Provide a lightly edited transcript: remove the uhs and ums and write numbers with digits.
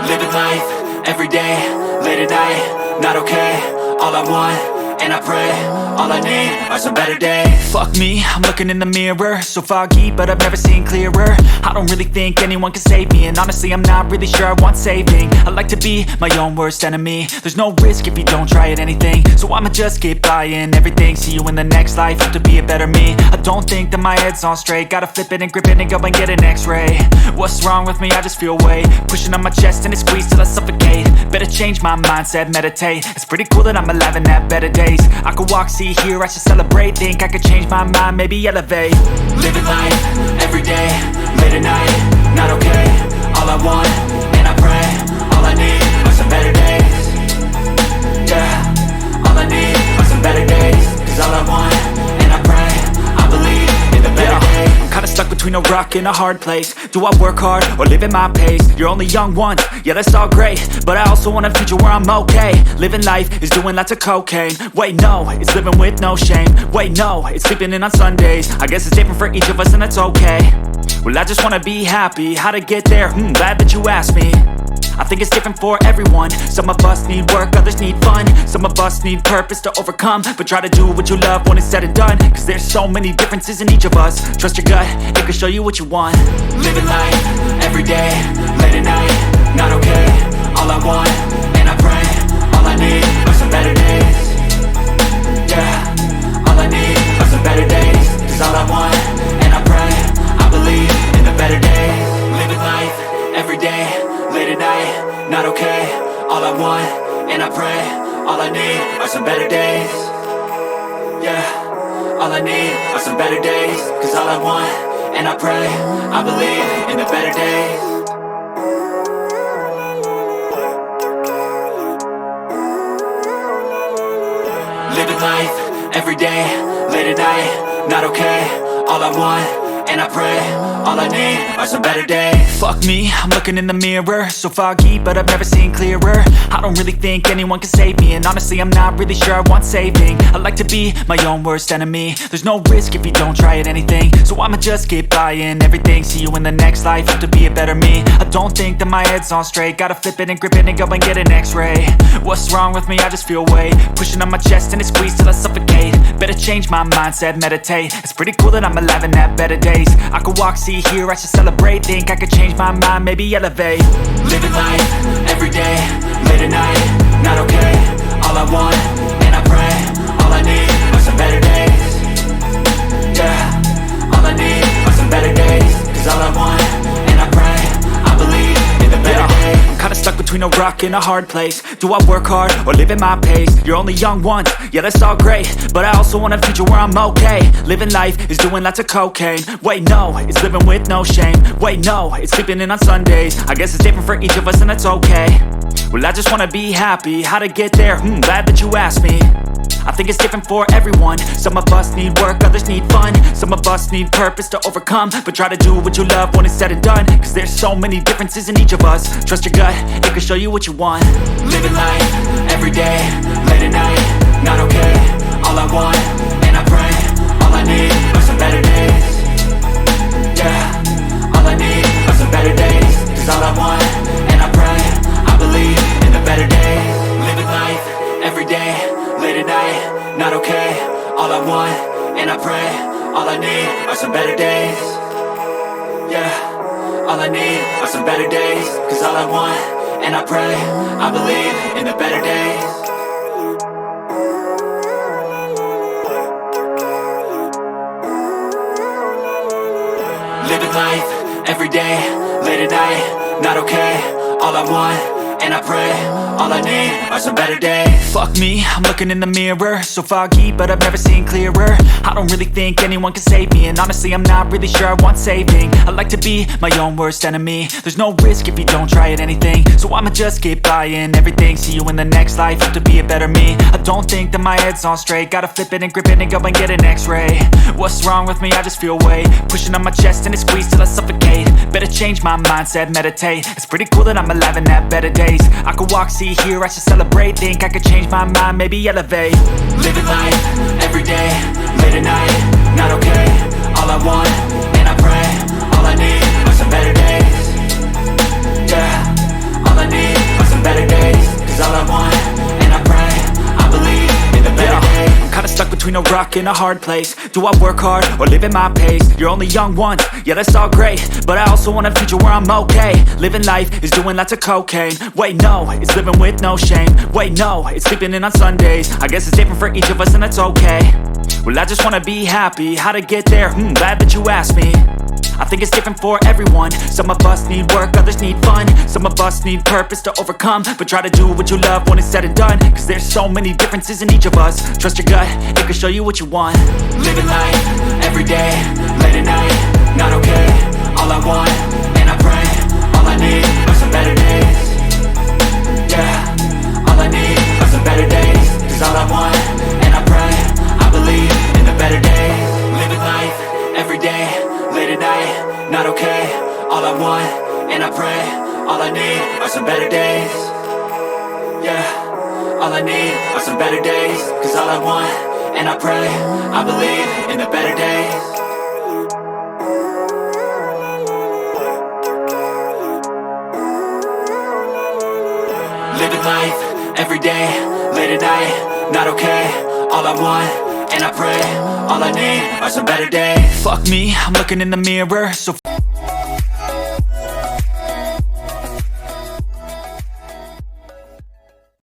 Living life, everyday, late at night, not okay. All I want, and I pray, all I need are some better days. Fuck me, I'm looking in the mirror, so foggy, but I've never seen clearer. I don't really think anyone can save me, and honestly I'm not really sure I want saving. I like to be my own worst enemy. There's no risk if you don't try at anything, so I'ma just keep buying everything. See you in the next life, have to be a better me. I don't think that my head's on straight, gotta flip it and grip it and go and get an x-ray. What's wrong with me? I just feel weight pushing on my chest and it squeezes till I suffocate. Better change my mindset, meditate. It's pretty cool that I'm alive and have better days. I could walk, see, hear, I should celebrate. Think I could change my mind, maybe elevate. Living life, everyday, late at night, not okay. All I want, and I pray, all I need are some better days. Yeah, all I need are some better days. Cause all I want, and I pray, I believe in the better days. I'm kinda stuck between a rock and a hard place. Do I work hard or live at my pace? You're only young once, yeah that's all great, but I also want a future where I'm okay. Living life is doing lots of cocaine. Wait no, it's living with no shame. Wait no, it's sleeping in on Sundays. I guess it's different for each of us and that's okay. Well I just wanna be happy, how to get there? Glad that you asked me. I think it's different for everyone. Some of us need work, others need fun. Some of us need purpose to overcome. But try to do what you love when it's said and done. Cause there's so many differences in each of us. Trust your gut, it can show you what you want. Living life, everyday, late at night, not okay. All I want, and I pray, all I need are some better days. Yeah, all I need are some better days. Cause all I want, and I pray, I believe in the better days. Living life, everyday, late at night, not okay. All I want, and I pray, all I need are some better days. Yeah, all I need are some better days. Cause all I want, and I pray, I believe in the better days. Living life, everyday, late at night, not okay. All I want, and I pray, all I need are some better days. Fuck me, I'm looking in the mirror, so foggy, but I've never seen clearer. I don't really think anyone can save me, and honestly I'm not really sure I want saving. I like to be my own worst enemy. There's no risk if you don't try at anything, so I'ma just keep buying everything. See you in the next life, have to be a better me. I don't think that my head's on straight, gotta flip it and grip it and go and get an x-ray. What's wrong with me? I just feel weight pushing on my chest and it squeezes till I suffocate. Better change my mindset, meditate. It's pretty cool that I'm alive and have better days. I could walk, see, hear, I should celebrate. Think I could change my mind, maybe elevate. Living life, everyday, late at night, not okay. All I want, and I pray, all I need are some better days. Yeah, all I need are some better days. Cause all I want, and I pray, I believe in the better days. I'm kinda stuck between a rock and a hard place. Do I work hard or live at my pace? You're only young once, yeah that's all great, but I also want a future where I'm okay. Living life is doing lots of cocaine. Wait no, it's living with no shame. Wait no, it's sleeping in on Sundays. I guess it's different for each of us and that's okay. Well I just wanna be happy, how to get there? Glad that you asked me. I think it's different for everyone. Some of us need work, others need fun. Some of us need purpose to overcome. But try to do what you love when it's said and done. Cause there's so many differences in each of us. Trust your gut, it can show you what you want. Living life, everyday, late at night, not okay. All I want, and I pray, all I need are some better days. Yeah, all I need are some better days. Cause all I want, and I pray, I believe in the better days. Living life, everyday, late at night, not okay. All I want, and I pray, all I need are some better days. Yeah, all I need are some better days. Cause all I want, and I pray, I believe in the better days. Living life, everyday, late at night, not okay. All I want, and I pray, all I need are some better days. Fuck me, I'm looking in the mirror, so foggy, but I've never seen clearer. I don't really think anyone can save me, and honestly I'm not really sure I want saving. I like to be my own worst enemy. There's no risk if you don't try at anything, so I'ma just keep buying everything. See you in the next life, have to be a better me. I don't think that my head's on straight, gotta flip it and grip it and go and get an x-ray. What's wrong with me? I just feel weight pushing on my chest and it squeezes till I suffocate. Better change my mindset, meditate. It's pretty cool that I'm alive and have better days. I could walk, see, hear, I should celebrate. Think I could change my mind, maybe elevate. Living life, everyday, late at night, not okay. All I want, and I pray, all I need are some better days. Yeah, all I need a rock in a hard place. Do I work hard or live at my pace? You're only young once, yeah that's all great, but I also want a future where I'm okay. Living life is doing lots of cocaine. Wait no, it's living with no shame. Wait no, it's sleeping in on Sundays. I guess it's different for each of us and that's okay. Well I just wanna be happy, how to get there? Glad that you asked me. I think it's different for everyone. Some of us need work, others need fun. Some of us need purpose to overcome. But try to do what you love when it's said and done, cause there's so many differences in each of us. Trust your gut, it can show you what you want. Living life, everyday, late at night, not okay. All I want, and I pray, all I need are some better days. Yeah, all I need are some better days. Cause all I want, and I pray, I believe in the better days. Living life, everyday, late at night, not okay. All I want, and I pray, all I need are some better days. Yeah, all I need are some better days. Cause all I want, and I pray, I believe in the better days. Living life, everyday, late at night, not okay. All I want, and I pray, all I need are some better days. Fuck me, I'm looking in the mirror, so